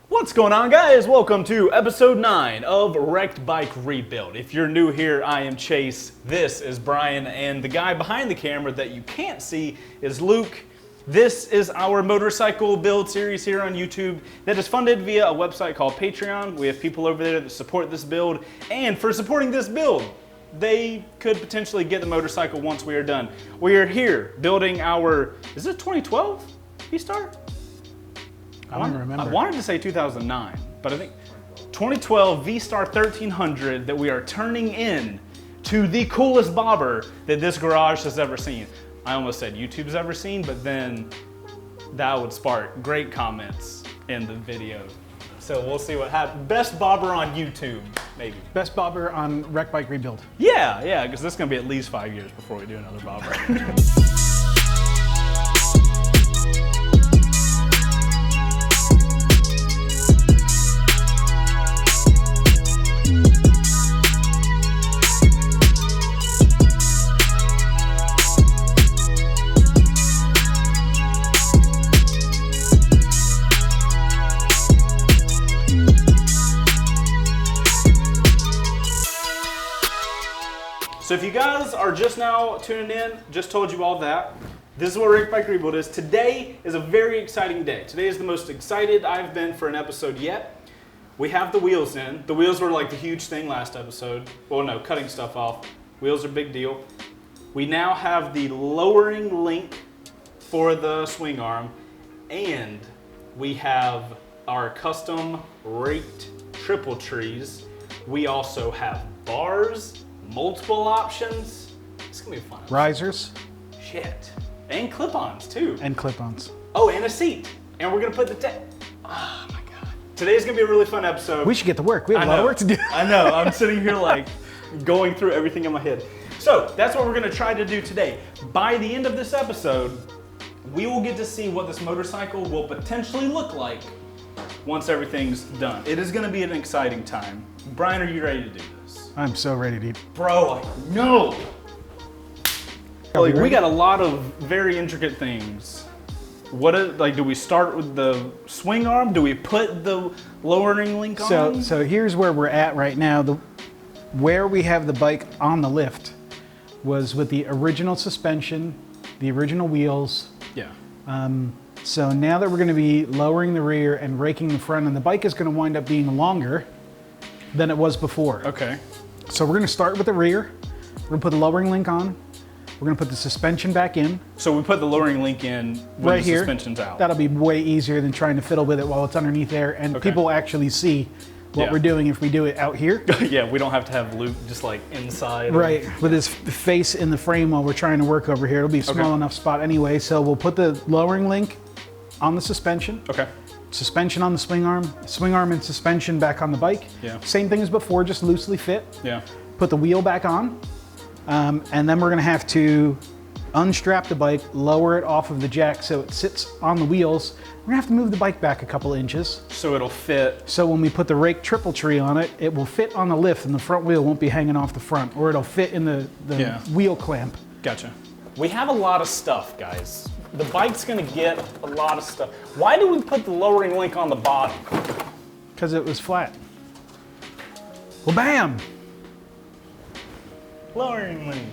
What's going on, guys? Welcome to episode 9 of Wrecked Bike Rebuild. If you're new here, I am Chase, this is Brian, and the guy behind the camera that you can't see is Luke. This is our motorcycle build series here on YouTube that is funded via a website called Patron. We have people over there that support this build, and for supporting this build, they could potentially get the motorcycle once we are done. We are here building our, is it 2012 Vstar? I don't remember. I wanted to say 2009, but I think 2012 Vstar 1300 that we are turning in to the coolest bobber that this garage has ever seen. I almost said YouTube's ever seen, but then that would spark great comments in the video. So we'll see what happens. Best bobber on YouTube, maybe. Best bobber on Wrecked Bike Rebuild. Yeah, because this is gonna be at least 5 years before we do another bobber. So if you guys are just now tuning in, just told you all that. This is what Wrecked Bike Rebuild is. Today is a very exciting day. Today is the most excited I've been for an episode yet. We have the wheels in. The wheels were like the huge thing last episode. Well, no, cutting stuff off. Wheels are a big deal. We now have the lowering link for the swing arm, and we have our custom raked triple trees. We also have bars, multiple options. It's gonna be fun. Risers. Shit. And clip-ons too. And clip-ons. Oh, and a seat. And we're gonna put the oh my God. Today's gonna be a really fun episode. We should get to work. We have a lot of work to do. I know, I'm sitting here like going through everything in my head. So that's what we're gonna try to do today. By the end of this episode, we will get to see what this motorcycle will potentially look like once everything's done. It is gonna be an exciting time. Brian, are you ready to do this? I'm so ready to eat. Bro, I know. Like, we got a lot of very intricate things. Do we start with the swing arm? Do we put the lowering link on? So here's where we're at right now. Where we have the bike on the lift was with the original suspension, the original wheels. Yeah. So now that we're going to be lowering the rear and raking the front, and the bike is going to wind up being longer than it was before. Okay. So we're going to start with the rear. We're going to put the lowering link on. We're going to put the suspension back in. So we put the lowering link in when right the here. suspension's out. That'll be way easier than trying to fiddle with it while it's underneath there, and people actually see what we're doing if we do it out here. Yeah, we don't have to have Luke just like inside. Right, with his face in the frame while we're trying to work over here. It'll be a small enough spot anyway, so we'll put the lowering link on the suspension. Okay. Suspension on the swing arm and suspension back on the bike. Yeah. Same thing as before, just loosely fit. Yeah. Put the wheel back on, and then we're gonna have to unstrap the bike, lower it off of the jack so it sits on the wheels. We're gonna have to move the bike back a couple inches. So it'll fit. So when we put the rake triple tree on it, it will fit on the lift and the front wheel won't be hanging off the front, or it'll fit in the wheel clamp. Gotcha. We have a lot of stuff, guys. The bike's gonna get a lot of stuff. Why do we put the lowering link on the bottom? Because it was flat. Well, bam! Lowering link.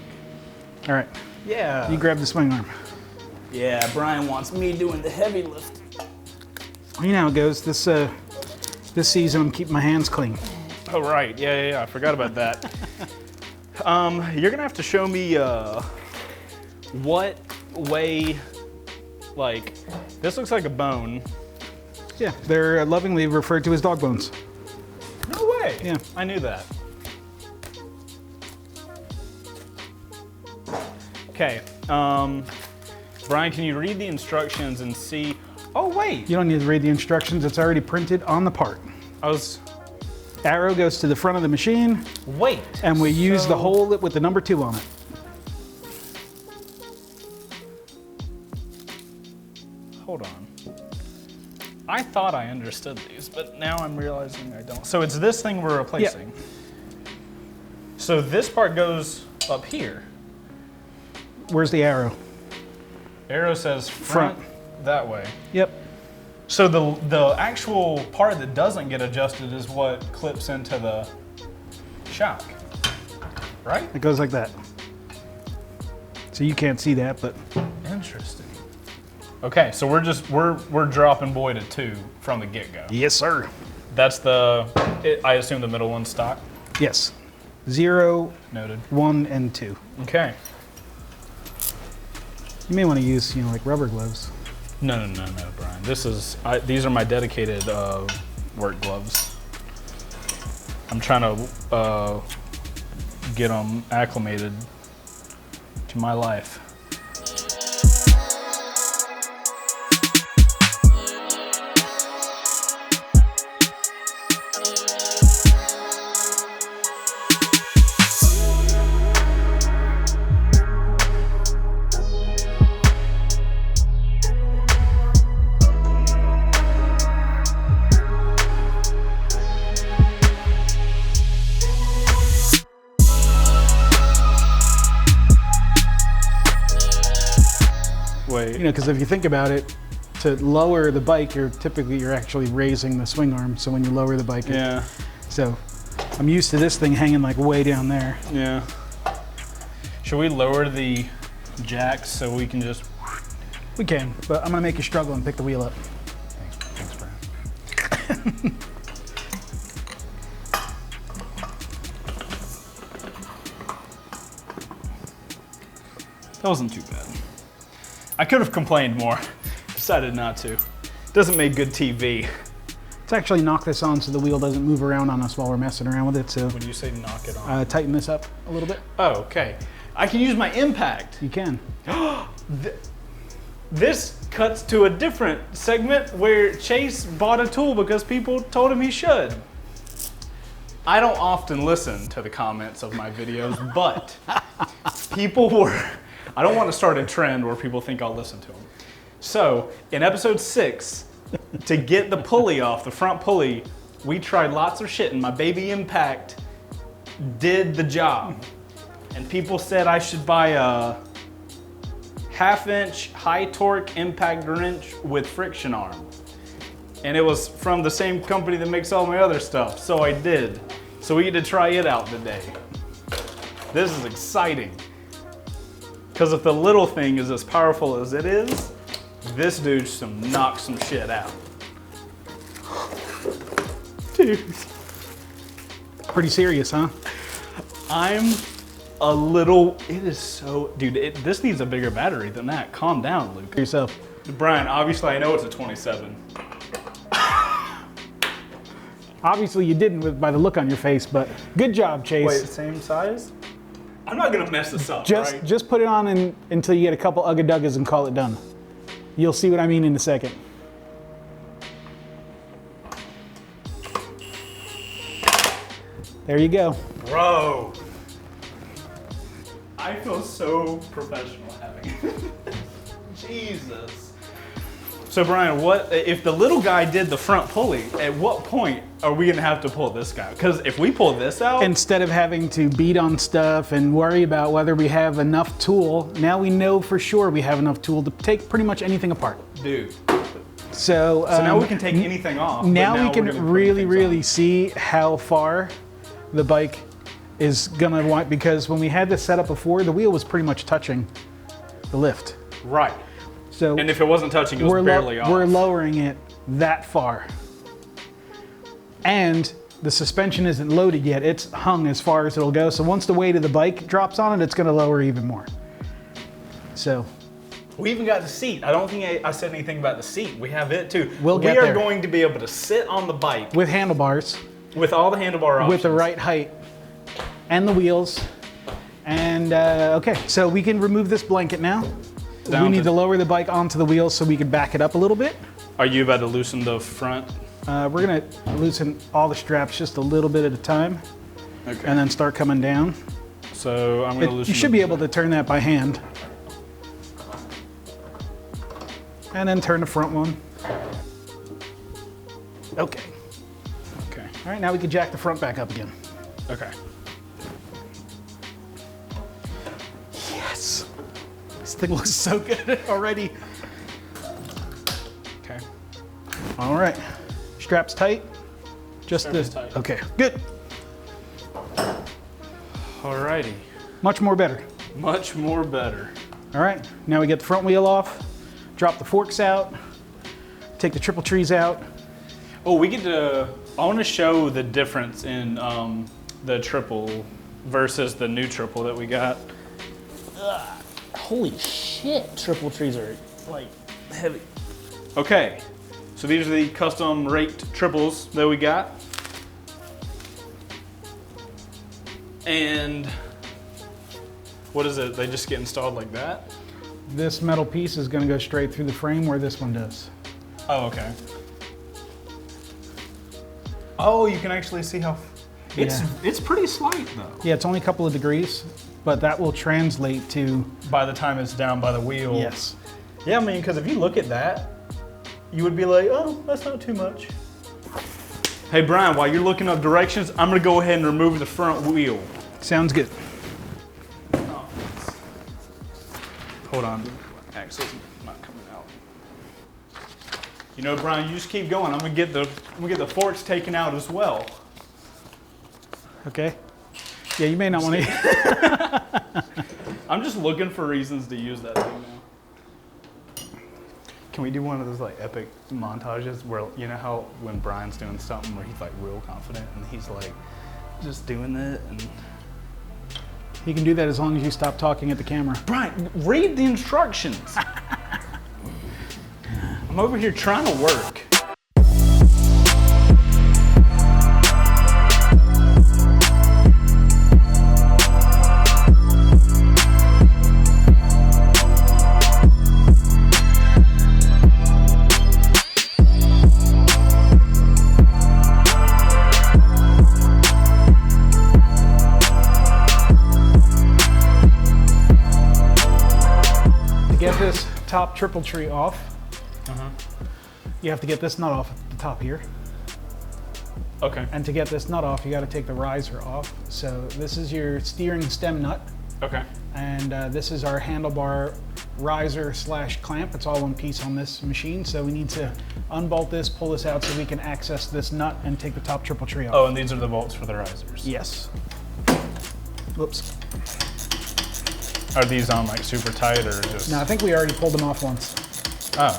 All right. Yeah. You grab the swing arm. Yeah, Brian wants me doing the heavy lift. You know how it goes. This season, I'm keeping my hands clean. Oh, right. Yeah. I forgot about that. You're gonna have to show me what way, like, this looks like a bone. Yeah, they're lovingly referred to as dog bones. No way. Yeah. I knew that. Okay. Brian, can you read the instructions and see? Oh, wait. You don't need to read the instructions. It's already printed on the part. Arrow goes to the front of the machine. Wait. And we use the hole with the number 2 on it. Hold on. I thought I understood these, but now I'm realizing I don't. So it's this thing we're replacing. Yeah. So this part goes up here. Where's the arrow? Arrow says front that way. Yep. So the actual part that doesn't get adjusted is what clips into the shock, right? It goes like that. So you can't see that, but. Interesting. Okay, so we're dropping Boyd at 2 from the get-go. Yes, sir. That's I assume the middle one's stock? Yes. 0, noted. 1, and 2. Okay. You may want to use, like rubber gloves. No, Brian. These are my dedicated work gloves. I'm trying to get them acclimated to my life. Because if you think about it, to lower the bike, you're actually raising the swing arm. So when you lower the bike, yeah. So I'm used to this thing hanging like way down there. Yeah. Should we lower the jacks so we can just? We can, but I'm gonna make you struggle and pick the wheel up. Thanks, Brian. That wasn't too bad. I could have complained more. Decided not to. Doesn't make good TV. Let's actually knock this on so the wheel doesn't move around on us while we're messing around with it. So when you say knock it on, tighten this up a little bit. Oh, okay. I can use my impact. You can. This cuts to a different segment where Chase bought a tool because people told him he should. I don't often listen to the comments of my videos, but people were. I don't want to start a trend where people think I'll listen to them. So, in episode 6, to get the pulley off, the front pulley, we tried lots of shit and my baby impact did the job. And people said I should buy a 1/2-inch high torque impact wrench with friction arm. And it was from the same company that makes all my other stuff, so I did. So we get to try it out today. This is exciting. Because if the little thing is as powerful as it is, this dude knocks some shit out. Dude. Pretty serious, huh? I'm a little, it is so, dude, this needs a bigger battery than that. Calm down, Luke. Yourself. Brian, obviously I know it's a 27. Obviously you didn't by the look on your face, but good job, Chase. Wait, same size? I'm not gonna mess this up, right? Just put it on until you get a couple ugga-duggas and call it done. You'll see what I mean in a second. There you go. Bro. I feel so professional having it. Jesus. So Brian, what if the little guy did the front pulley? At what point are we gonna have to pull this guy? Because if we pull this out, instead of having to beat on stuff and worry about whether we have enough tool, now we know for sure we have enough tool to take pretty much anything apart. Dude. So now we can take anything off. Now we can really see how far the bike is gonna want, because when we had this set up before, the wheel was pretty much touching the lift. Right. So and if it wasn't touching, it was barely off. We're lowering it that far. And the suspension isn't loaded yet. It's hung as far as it'll go. So once the weight of the bike drops on it, it's gonna lower even more. So. We even got the seat. I don't think I said anything about the seat. We have it too. We are going to be able to sit on the bike. With handlebars. With all the handlebar options. With the right height. And the wheels. And okay, so we can remove this blanket now. We need to lower the bike onto the wheels so we can back it up a little bit. Are you about to loosen the front? We're gonna loosen all the straps just a little bit at a time. Okay. And then start coming down. So I'm gonna loosen. You should be able to turn that by hand. And then turn the front one. Okay. Okay. All right, now we can jack the front back up again. Okay. Yes. This thing looks so good already. Okay. All right. Straps tight? Just Straps tight. Okay, good. Alrighty. Much more better. Much more better. All right, now we get the front wheel off, drop the forks out, take the triple trees out. Oh, we get to, I want to show the difference in the triple versus the new triple that we got. Ugh, holy shit, triple trees are like heavy. Okay, so these are the custom raked triples that we got. And what is it? They just get installed like that? This metal piece is gonna go straight through the frame where this one does. Oh, okay. Oh, you can actually see how it's pretty slight though. Yeah, it's only a couple of degrees, but that will translate to. By the time it's down by the wheel. Yes. Yeah, I mean, because if you look at that, you would be like, oh, that's not too much. Hey, Brian, while you're looking up directions, I'm gonna go ahead and remove the front wheel. Sounds good. Hold on, axle's not coming out. You know, Brian, you just keep going. I'm gonna get the forks taken out as well. Okay. Yeah, you may not want to. I'm just looking for reasons to use that thing now. Can we do one of those like epic montages where, you know how when Brian's doing something where he's like real confident and he's like just doing it and. You can do that as long as you stop talking at the camera. Brian, read the instructions. I'm over here trying to work. This top triple tree off, you have to get this nut off at the top here. Okay. And to get this nut off, you got to take the riser off. So this is your steering stem nut. Okay. And this is our handlebar riser / clamp. It's all one piece on this machine. So we need to unbolt this, pull this out so we can access this nut and take the top triple tree off. Oh, and these are the bolts for the risers. Yes. Whoops. Are these on like super tight or just? No, I think we already pulled them off once. Oh,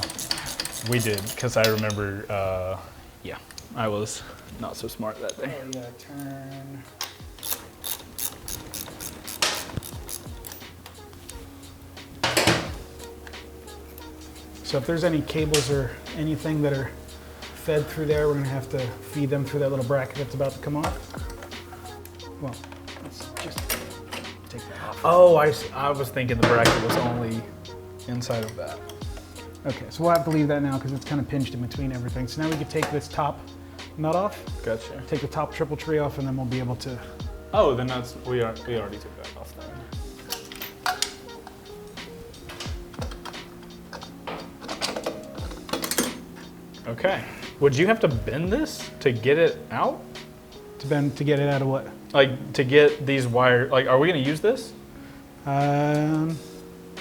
we did, because I remember, yeah, I was not so smart that day. You gotta turn. So if there's any cables or anything that are fed through there, we're gonna have to feed them through that little bracket that's about to come off. Well, let's just take that off. Oh, I was thinking the bracket was only inside of that. Okay, so we'll have to leave that now because it's kind of pinched in between everything. So now we can take this top nut off. Gotcha. Take the top triple tree off, and then we'll be able to. Oh, then we already took that off then. Okay. Would you have to bend this to get it out? To get it out of what? Like to get these wires. Like, are we going to use this? I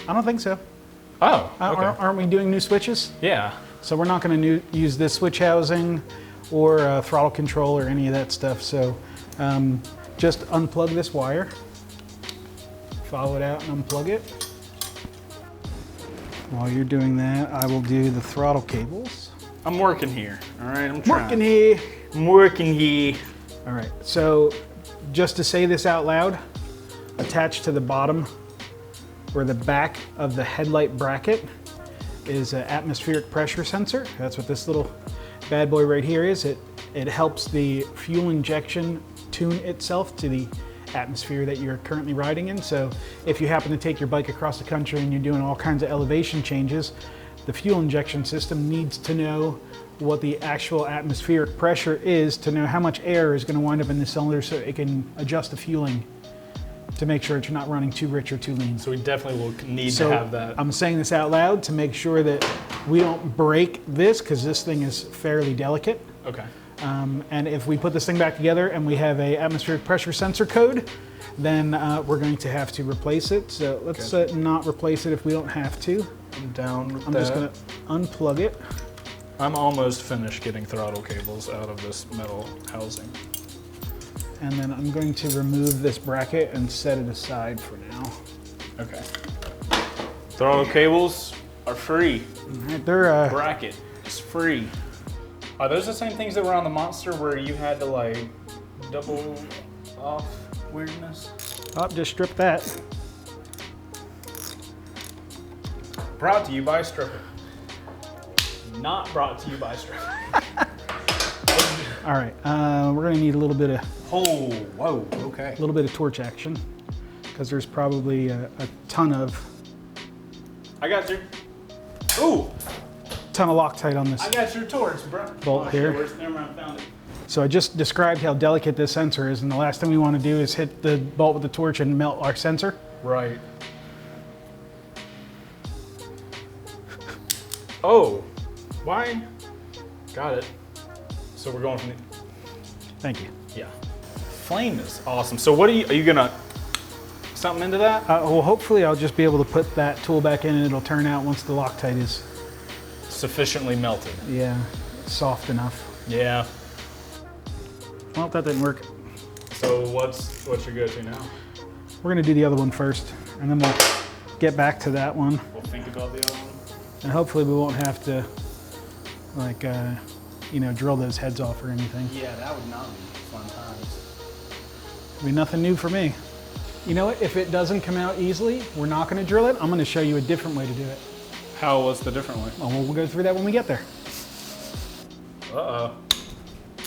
don't think so. Oh, okay. Aren't we doing new switches? Yeah. So we're not going to use this switch housing or throttle control or any of that stuff. So just unplug this wire, follow it out and unplug it. While you're doing that, I will do the throttle cables. I'm working here. All right, I'm trying. Working here. I'm working here. All right, so just to say this out loud, attached to the bottom or the back of the headlight bracket is an atmospheric pressure sensor. That's what this little bad boy right here is. It helps the fuel injection tune itself to the atmosphere that you're currently riding in. So if you happen to take your bike across the country and you're doing all kinds of elevation changes, the fuel injection system needs to know what the actual atmospheric pressure is to know how much air is going to wind up in the cylinder so it can adjust the fueling to make sure that you're not running too rich or too lean. So we definitely will need to have that. I'm saying this out loud to make sure that we don't break this because this thing is fairly delicate. Okay. And if we put this thing back together and we have a atmospheric pressure sensor code, then we're going to have to replace it. So let's not replace it if we don't have to. I'm down with I'm that. just going to unplug it. I'm almost finished getting throttle cables out of this metal housing. And then I'm going to remove this bracket and set it aside for now. Okay. Throttle cables are free. Right, they're bracket is free. Are those the same things that were on the Monster where you had to like double off weirdness? Oh, just strip that. Brought to you by Stripper. Not brought to you by Stripper. All right, we're gonna need a little bit of okay. A little bit of torch action because there's probably a ton of I got you. Ooh, ton of Loctite on this. I got your torch, bro. Bolt here. Never mind, I found it. So I just described how delicate this sensor is, and the last thing we want to do is hit the bolt with the torch and melt our sensor. Right. Oh, why? Got it. So we're going from the... Thank you. Yeah. Flame is awesome. So what are you gonna, something into that? Well, hopefully I'll just be able to put that tool back in and it'll turn out once the Loctite is... Sufficiently melted. Yeah, soft enough. Yeah. Well, that didn't work. So what's your go-to now? We're gonna do the other one first, and then we'll get back to that one. We'll think about the other one. And hopefully we won't have to, like, you know, drill those heads off or anything. Yeah, that would not be fun times. It'll be nothing new for me. You know what, if it doesn't come out easily, we're not gonna drill it. I'm gonna show you a different way to do it. What's the different way? Well, we'll go through that when we get there. Uh-oh.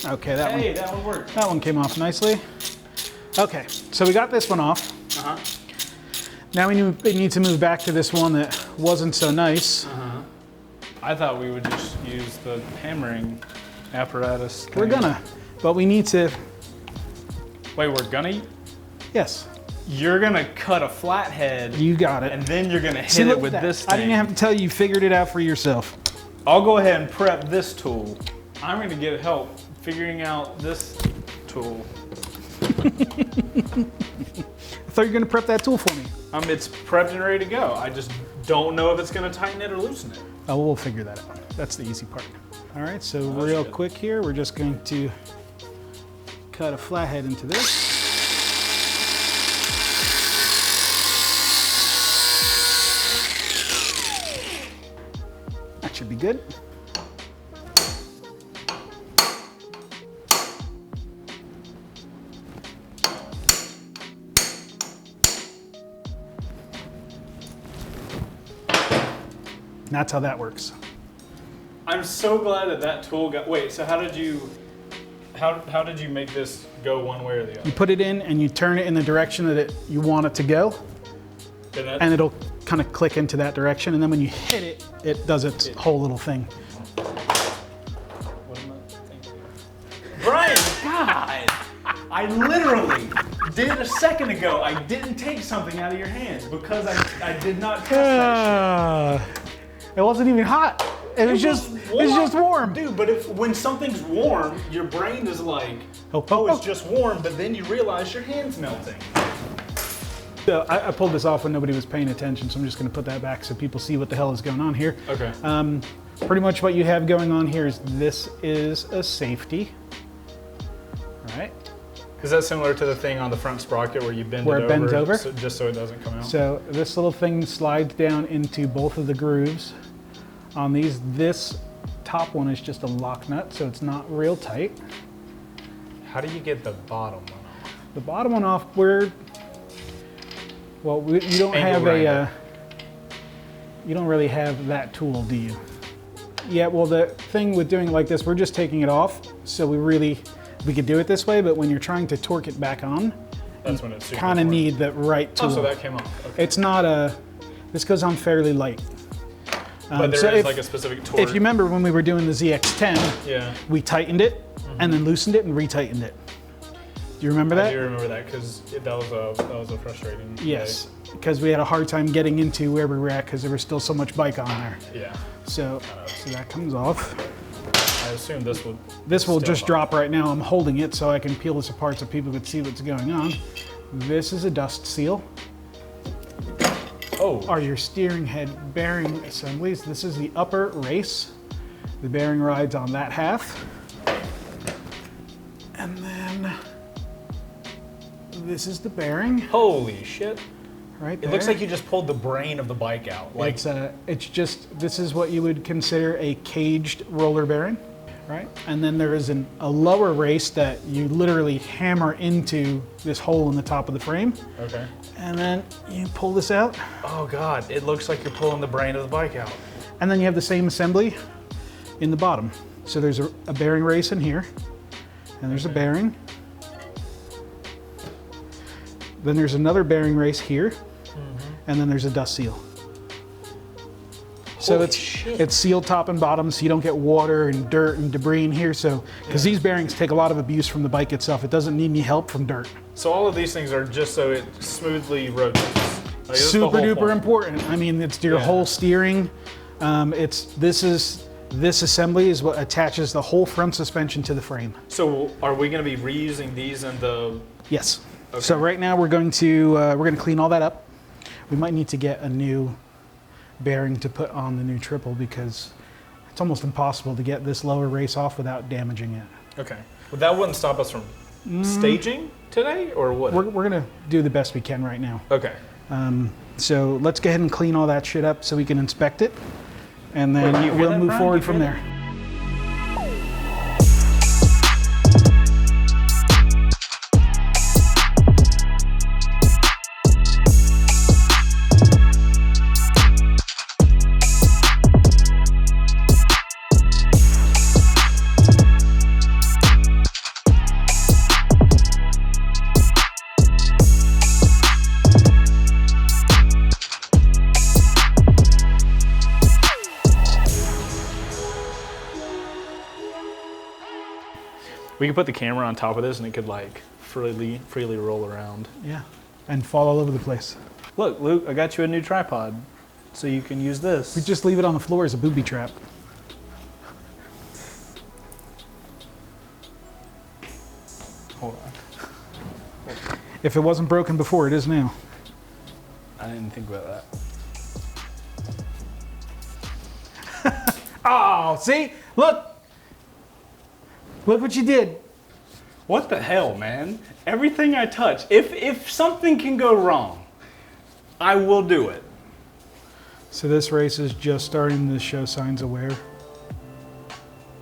Okay, that one worked. That one came off nicely. Okay, so we got this one off. Uh-huh. Now we need to move back to this one that wasn't so nice. Uh-huh. I thought we would just use the hammering apparatus. We're gonna, but we need to... Wait, we're gonna? Yes. You're gonna cut a flathead. You got it. And then you're gonna hit it with this thing. I didn't have to tell you, you figured it out for yourself. I'll go ahead and prep this tool. I'm gonna get help figuring out this tool. I thought you were gonna prep that tool for me. It's prepped and ready to go. I just don't know if it's gonna tighten it or loosen it. Oh, we'll figure that out. That's the easy part. All right, so real quick here, we're just going to cut a flathead into this. That should be good. And that's how that works. I'm so glad that tool got, wait, so how did you make this go one way or the other? You put it in and you turn it in the direction that you want it to go. And it'll kind of click into that direction. And then when you hit it, it does its whole little thing. What am I thinking? Brian, God! I literally did a second ago. I didn't take something out of your hands because I did not touch that shit. It wasn't even hot. It was just warm. Dude, but when something's warm, your brain is like, it's just warm, but then you realize your hand's melting. So I pulled this off when nobody was paying attention, so I'm just gonna put that back so people see what the hell is going on here. Okay. Pretty much what you have going on here is this is a safety. All right. Is that similar to the thing on the front sprocket where you bend where it over? Bends over? Just so it doesn't come out? So this little thing slides down into both of the grooves on these. This top one is just a lock nut, so it's not real tight. How do you get the bottom one off? The bottom one off, you don't you don't really have that tool, do you? Yeah, well, the thing with doing it like this, we're just taking it off, so we could do it this way, but when you're trying to torque it back on, that's when it's kind of need the right tool. Oh, so that came off. Okay. It's not this goes on fairly light. But there is like a specific torque. If you remember when we were doing the ZX10, yeah, we tightened it and then loosened it and retightened it. Do you remember that? I do remember that because that was a frustrating Yes, because we had a hard time getting into where we were at because there was still so much bike on there. Yeah. So that comes off. I assume this will. This will just drop right now. I'm holding it so I can peel this apart so people could see what's going on. This is a dust seal. Oh. Are your steering head bearing assemblies. This is the upper race. The bearing rides on that half. And then this is the bearing. Holy shit. Right there. It looks like you just pulled the brain of the bike out. Like, it's just, this is what you would consider a caged roller bearing, right? And then there is a lower race that you literally hammer into this hole in the top of the frame. okay. And then you pull this out. Oh God, it looks like you're pulling the brain of the bike out. And then you have the same assembly in the bottom. So there's a bearing race in here, and there's a bearing. Then there's another bearing race here, and then there's a dust seal. So it's sealed top and bottom, so you don't get water and dirt and debris in here. So, because these bearings take a lot of abuse from the bike itself, it doesn't need any help from dirt. So all of these things are just so it smoothly rotates. Like, Super duper important. I mean, it's your whole steering. This assembly is what attaches the whole front suspension to the frame. So are we going to be reusing these in the? Yes. Okay. So right now we're going to clean all that up. We might need to get a new bearing to put on the new triple because it's almost impossible to get this lower race off without damaging it. Okay. Well, that wouldn't stop us from staging today, or what? We're gonna do the best we can right now. Okay. So let's go ahead and clean all that shit up so we can inspect it, and then Wait, we'll move forward from there. We could put the camera on top of this and it could like freely roll around. Yeah, and fall all over the place. Look, Luke, I got you a new tripod so you can use this. We just leave it on the floor as a booby trap. Hold on. If it wasn't broken before, it is now. I didn't think about that. Oh, see? Look! Look what you did. What the hell, man? Everything I touch, if something can go wrong, I will do it. So this race is just starting to show signs of wear.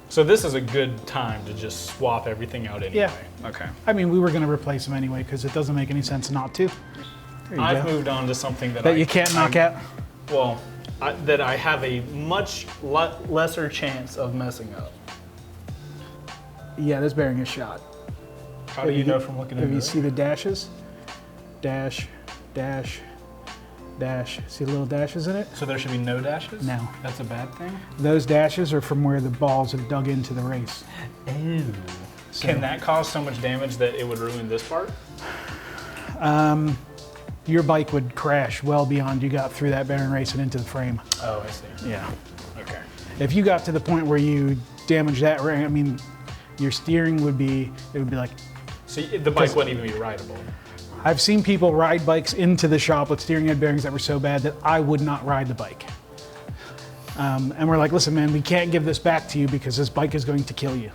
So this is a good time to just swap everything out anyway. Yeah. Okay. I mean, we were going to replace them anyway because it doesn't make any sense not to. There you I've go. moved on to something that You can't knock out? Well, that I have a much lesser chance of messing up. Yeah, this bearing is shot. How do you know from looking at it? If you see the dashes, dash, dash, dash. See the little dashes in it? So there should be no dashes? No. That's a bad thing? Those dashes are from where the balls have dug into the race. Ew. So, Can that cause so much damage that it would ruin this part? your bike would crash well beyond you got through that bearing race and into the frame. Oh, I see. Yeah. Okay. If you got to the point where you damaged that ring, I mean, your steering would be, it would be like... So the bike wouldn't even be rideable? I've seen people ride bikes into the shop with steering head bearings that were so bad that I would not ride the bike. And we're like, listen, man, we can't give this back to you because this bike is going to kill you.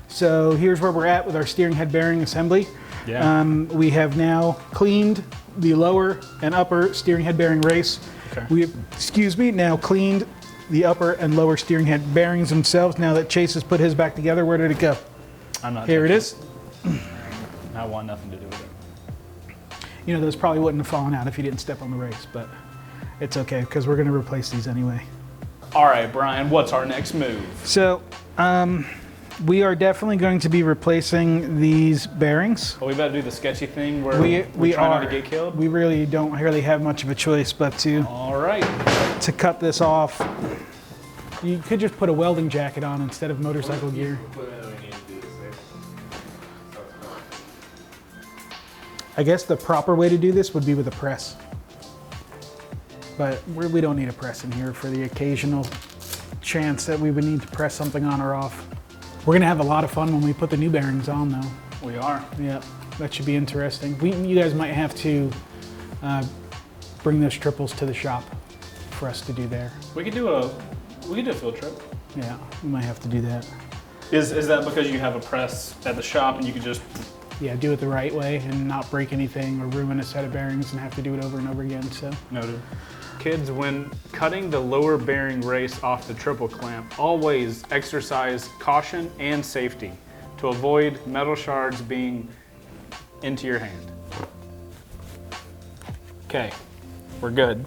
So here's where we're at with our steering head bearing assembly. Yeah. We have now cleaned the lower and upper steering head bearing race. Okay. We have, now cleaned the upper and lower steering head bearings themselves. Now that Chase has put his back together, where did it go? I'm not. Here it is. I want nothing to do with it. You know, those probably wouldn't have fallen out if you didn't step on the race, but it's okay because we're going to replace these anyway. All right, Brian, what's our next move? So, we are definitely going to be replacing these bearings. Well, we better do the sketchy thing where We try are. not to get killed. We really don't have much of a choice but All right. to cut this off. You could just put a welding jacket on instead of motorcycle gear. I guess the proper way to do this would be with a press. But we don't need a press in here for the occasional chance that we would need to press something on or off. We're gonna have a lot of fun when we put the new bearings on though. We are. Yeah, that should be interesting. You guys might have to bring those triples to the shop for us to do there. We could do a field trip. Yeah, we might have to do that. Is that because you have a press at the shop and you can just... Yeah, do it the right way and not break anything or ruin a set of bearings and have to do it over and over again, so. Noted. Kids, when cutting the lower bearing race off the triple clamp, always exercise caution and safety to avoid metal shards being into your hand. Okay, we're good.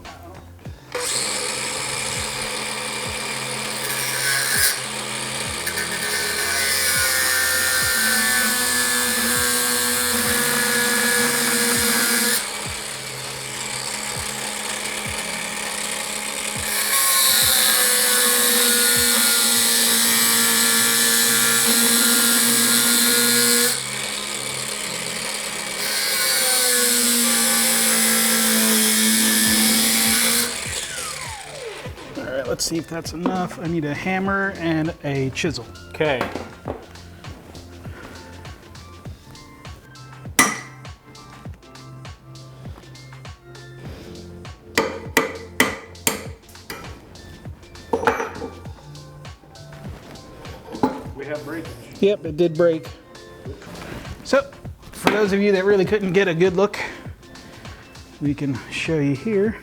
Let's see if that's enough. I need a hammer and a chisel. Okay. We have breakage. Yep, it did break. So, for those of you that really couldn't get a good look, we can show you here.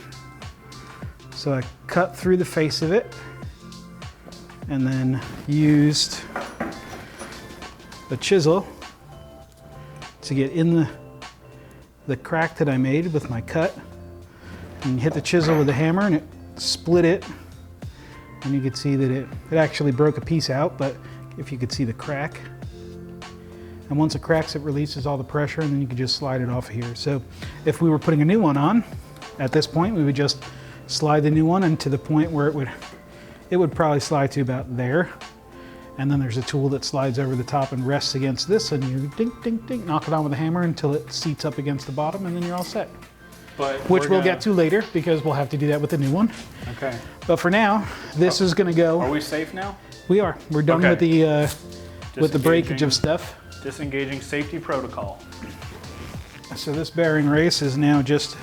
So I cut through the face of it and then used a chisel to get in the crack that I made with my cut, and hit the chisel with a hammer and it split it, and you could see that it actually broke a piece out, but if you could see the crack. And once it cracks, it releases all the pressure and then you can just slide it off of here. So if we were putting a new one on, at this point we would just slide the new one into the point where it would probably slide to about there. And then there's a tool that slides over the top and rests against this, and you ding, ding, ding, knock it on with a hammer until it seats up against the bottom, and then you're all set. Which we'll get to later because we'll have to do that with the new one. Okay. But for now, this is gonna go. Are we safe now? We are. We're done with the breakage of stuff. Disengaging safety protocol. So this bearing race is now just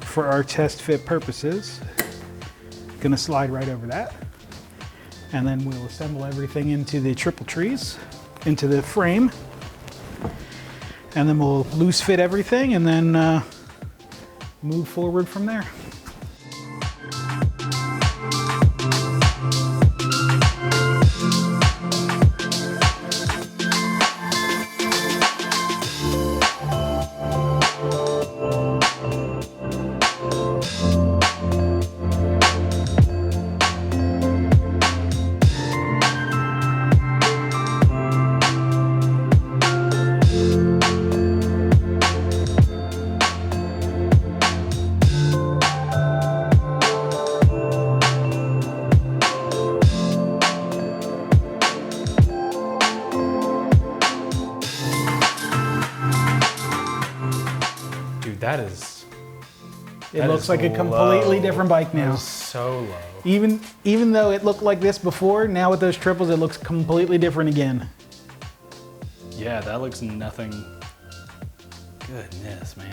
for our test fit purposes. Gonna slide right over that. And then we'll assemble everything into the triple trees, into the frame. And then we'll loose fit everything and then move forward from there. That is. It looks like a completely different bike now. So low. Even though it looked like this before, now with those triples, it looks completely different again. Yeah, that looks nothing. Goodness, man.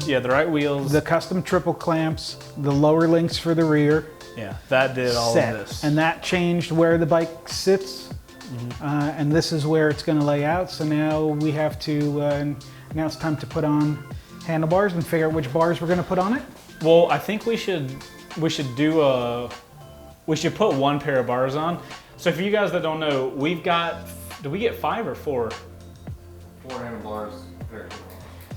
Yeah, the right wheels. The custom triple clamps, the lower links for the rear. Yeah, that did all of this. And that changed where the bike sits. And this is where it's going to lay out. So now we have to, now it's time to put on handlebars and figure out which bars we're going to put on it. Well, I think we should put one pair of bars on. So for you guys that don't know, we've got, did we get 5 or 4? 4 handlebars.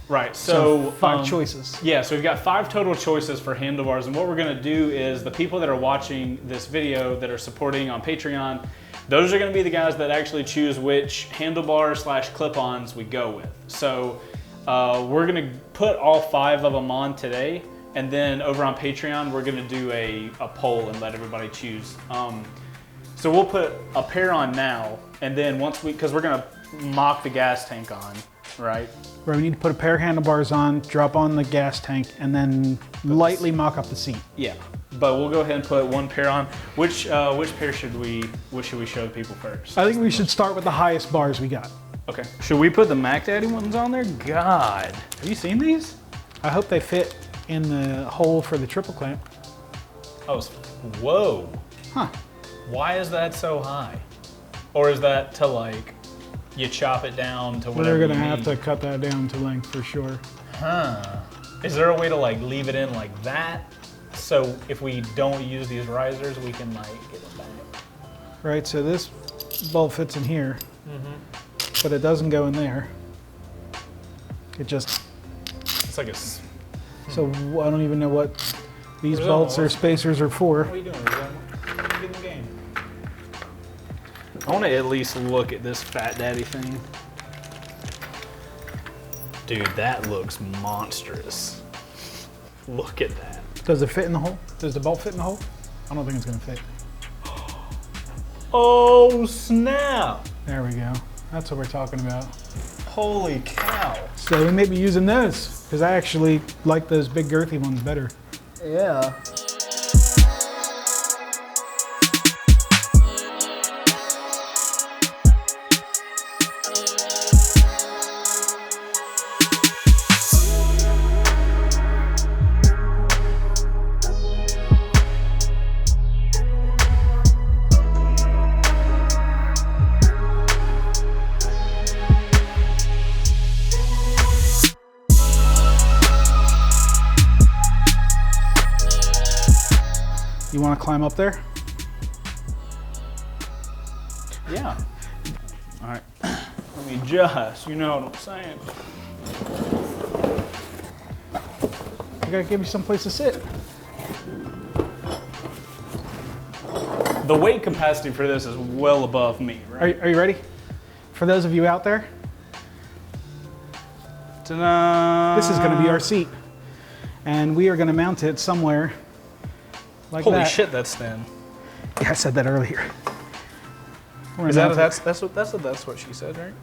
Right, so 5 choices. Yeah, so we've got 5 total choices for handlebars, and what we're gonna do is the people that are watching this video that are supporting on Patreon, those are gonna be the guys that actually choose which handlebars / clip-ons we go with. So we're gonna put all 5 of them on today, and then over on Patreon, we're gonna do a poll and let everybody choose. So we'll put a pair on now, and then once because we're gonna mock the gas tank on, right? Where we need to put a pair of handlebars on, drop on the gas tank, and then lightly mock up the seat. Yeah, but we'll go ahead and put one pair on. Which pair should we show the people first? I think we should start with the highest bars we got. Okay. Should we put the Mac Daddy ones on there? God. Have you seen these? I hope they fit in the hole for the triple clamp. Oh, whoa. Huh. Why is that so high? Or is that to like, you chop it down to whatever We're gonna you have need? to cut that down to length for sure. Huh. Is there a way to like leave it in like that? So if we don't use these risers, we can like get them back. Right, so this bolt fits in here, but it doesn't go in there. It just, It's like a, so I don't even know what these Where's bolts that? or spacers are for. what are you doing? Get in the game. I want to at least look at this Fat Daddy thing. Dude, that looks monstrous. Look at that. Does it fit in the hole? Does the bolt fit in the hole? I don't think it's gonna fit. Oh, snap. There we go. That's what we're talking about. Holy cow. So we may be using those, because I actually like those big girthy ones better. Yeah. You want to climb up there? Yeah. All right. Let me just, you know what I'm saying. I gotta give you some place to sit. The weight capacity for this is well above me, right? Are you ready? For those of you out there, Ta-da! this is gonna be our seat. And we are gonna mount it somewhere like Holy that. shit, that's thin. Yeah, I said that earlier. We're Is gonna that mount it. that's what she said, right?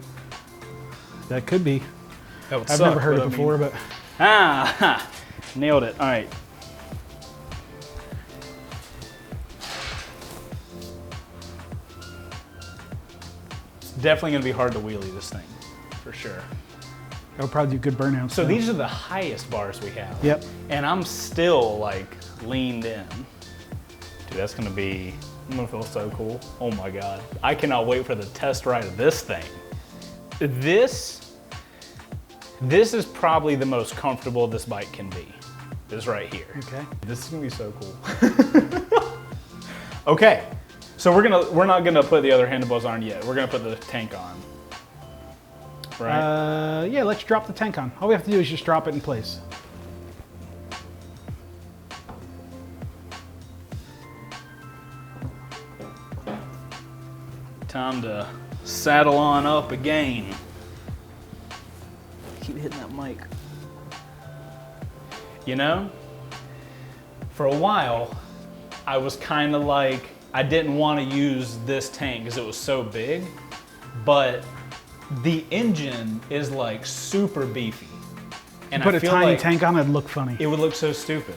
That could be. That would I've suck, never heard but it I before, mean- but ha, nailed it. All right. It's definitely gonna be hard to wheelie this thing, for sure. it'll probably do good burnouts. So too. these are the highest bars we have. Yep. And I'm still like leaned in. Dude, that's gonna be, I'm gonna feel so cool. Oh my God. I cannot wait for the test ride of this thing. This is probably the most comfortable this bike can be. This right here. Okay. This is gonna be so cool. Okay, so we're not gonna put the other handlebars on yet. We're gonna put the tank on. Right? Yeah, let's drop the tank on. All we have to do is just drop it in place. Time to saddle on up again. Keep hitting that mic. You know, for a while, I was kind of like, I didn't want to use this tank because it was so big, but the engine is like super beefy. And Put I a feel tiny like tank on, it'd look funny. it would look so stupid.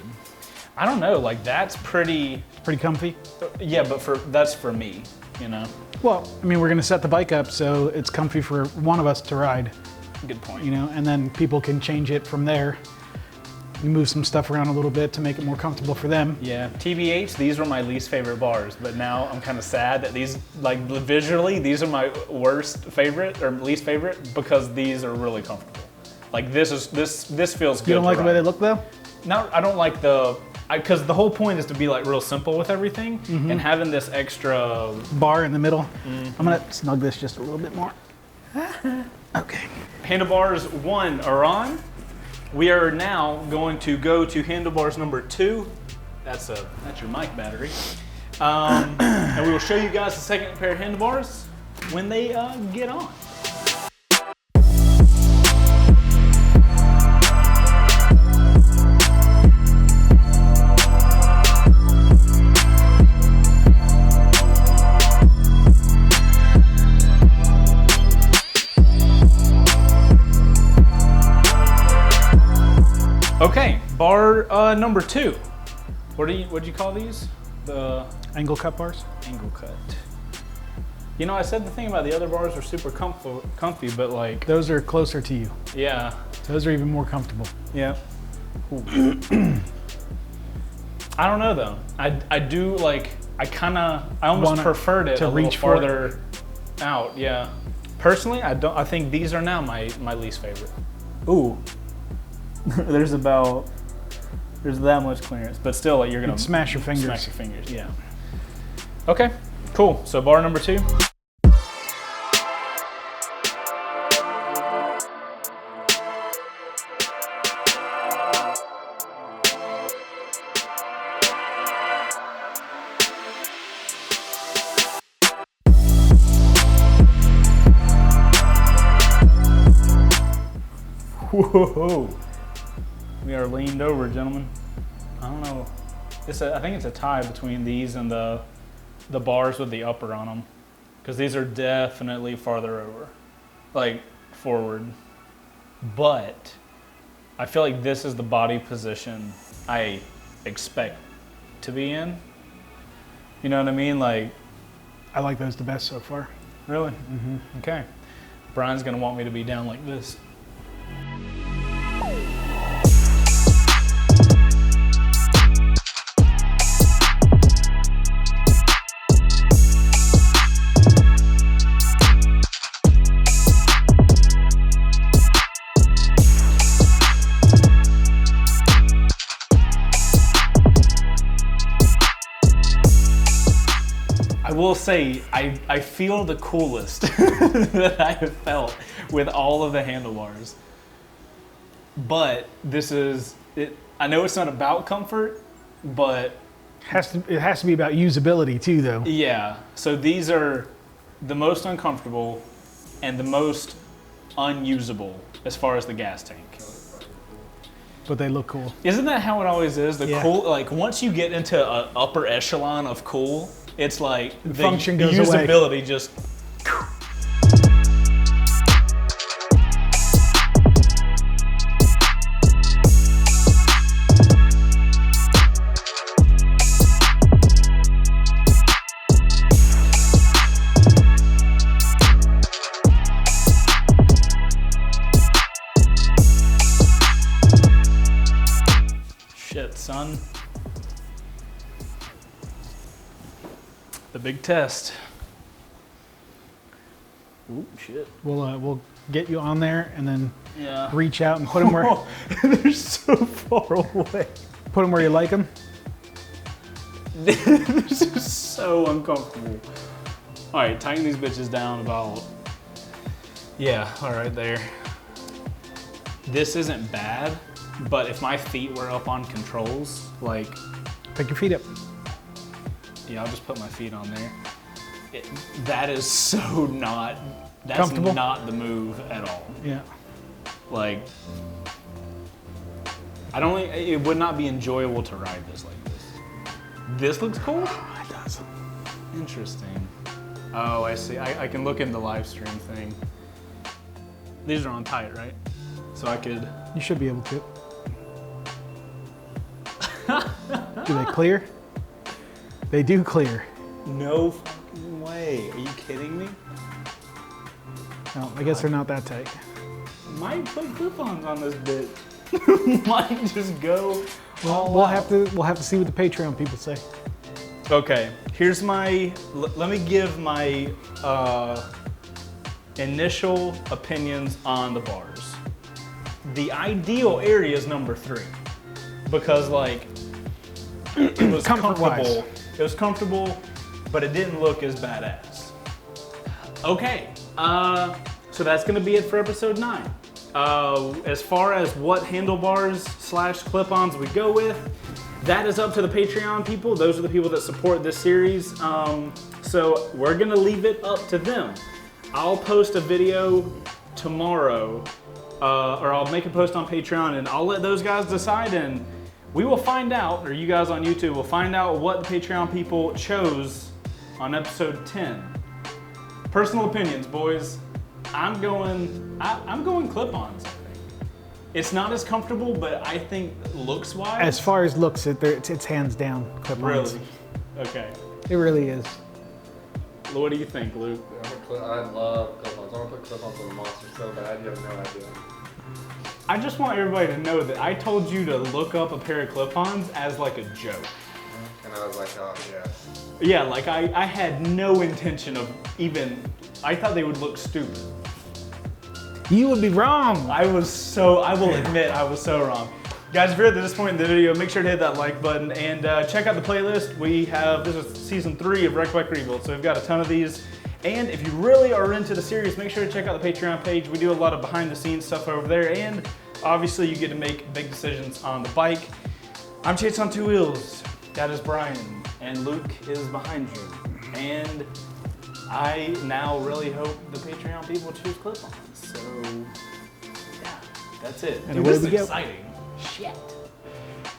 I don't know, like that's pretty, Pretty comfy. yeah, but that's for me, you know? Well, I mean, we're gonna set the bike up so it's comfy for one of us to ride, Good point. you know, and then people can change it from there. You move some stuff around a little bit to make it more comfortable for them. Yeah, TBH, these were my least favorite bars, but now I'm kind of sad that these, like visually, these are my worst favorite or least favorite because these are really comfortable. Like this feels good. You don't to like the way ride. they look though? No, I don't like because the whole point is to be like real simple with everything, and having this extra. Bar in the middle. I'm gonna snug this just a little bit more. Okay. Handlebars 1 are on. We are now going to go to handlebars number 2. That's your mic battery. And we will show you guys the second pair of handlebars when they get on. Okay, bar number 2. What'd you call these? The Angle cut bars. angle cut. You know, I said the thing about the other bars are super comfy, but like... Those are closer to you. Yeah. Those are even more comfortable. Yeah. I don't know though. I do like, I almost preferred it to reach farther out, yeah. Personally, I think these are now my least favorite. Ooh. There's that much clearance, but still like you're gonna smash your fingers. Smash your fingers, yeah. Okay, cool. So bar number 2. Whoa. We are leaned over, gentlemen. I don't know. I think it's a tie between these and the bars with the upper on them. Because these are definitely farther over. Like, forward. But I feel like this is the body position I expect to be in. You know what I mean? Like, I like those the best so far. Really? Mm-hmm. Okay. Brian's gonna want me to be down like this. I will say, I feel the coolest that I have felt with all of the handlebars. But this is, I know it's not about comfort, but... It has to be about usability too, though. Yeah, so these are the most uncomfortable and the most unusable as far as the gas tank. But they look cool. Isn't that how it always is? Cool, like once you get into an upper echelon of cool, it's like the function goes usability away. Just. Shit, son. The big test. Ooh, shit. We'll get you on there and then reach out and put them where they're so far away. Put them where you like them. This is so uncomfortable. All right, tighten these bitches down about. Yeah, all right there. This isn't bad, but if my feet were up on controls, like. Pick your feet up. Yeah, I'll just put my feet on there. That is so not, that's comfortable? Not the move at all. Yeah. Like, it would not be enjoyable to ride this like this. This looks cool? It does. Interesting. Oh, I see. I can look in the live stream thing. These are on tight, right? So I could. You should be able to. Do they clear? They do clear. No fucking way. Are you kidding me? No, I guess they're not that tight. Might put clip-ons on this bit. Might just go. Well, we'll have to see what the Patreon people say. Okay, here's my. Let me give my initial opinions on the bars. The ideal area is number 3 because like it was comfortable. It was comfortable, but it didn't look as badass. Okay, so that's gonna be it for episode 9. As far as what handlebars / clip-ons we go with, that is up to the Patreon people. Those are the people that support this series. So we're gonna leave it up to them. I'll post a video tomorrow, or I'll make a post on Patreon and I'll let those guys decide and we will find out, or you guys on YouTube will find out what the Patreon people chose on episode 10. Personal opinions, boys. I'm going clip-ons, I think. It's not as comfortable, but I think looks-wise. As far as looks, it's hands down clip-ons. Really? Okay. It really is. What do you think, Luke? I love clip-ons. I want to put clip-ons on the monster so bad. You have no idea. I just want everybody to know that I told you to look up a pair of clip-ons as like a joke. And I was like, oh yeah. Yeah, like I had no intention of even, I thought they would look stupid. You would be wrong. I will admit I was so wrong. Guys, if you're at this point in the video, make sure to hit that like button and check out the playlist. This is season 3 of Wreck Bike Rebuild, so we've got a ton of these. And if you really are into the series, make sure to check out the Patreon page. We do a lot of behind the scenes stuff over there, and obviously you get to make big decisions on the bike. I'm Chaseontwowheels, that is Brian, and Luke is behind you. And I now really hope the Patreon people choose clip-ons. So yeah, that's it. And Dude, away this we is go. exciting. Shit.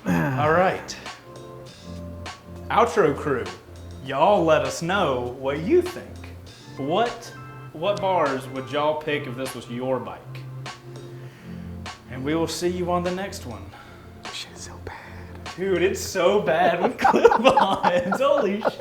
All right. Outro crew, y'all let us know what you think. What bars would y'all pick if this was your bike? And we will see you on the next one. Shit's so bad. Dude, it's so bad with clip-ons. Holy shit.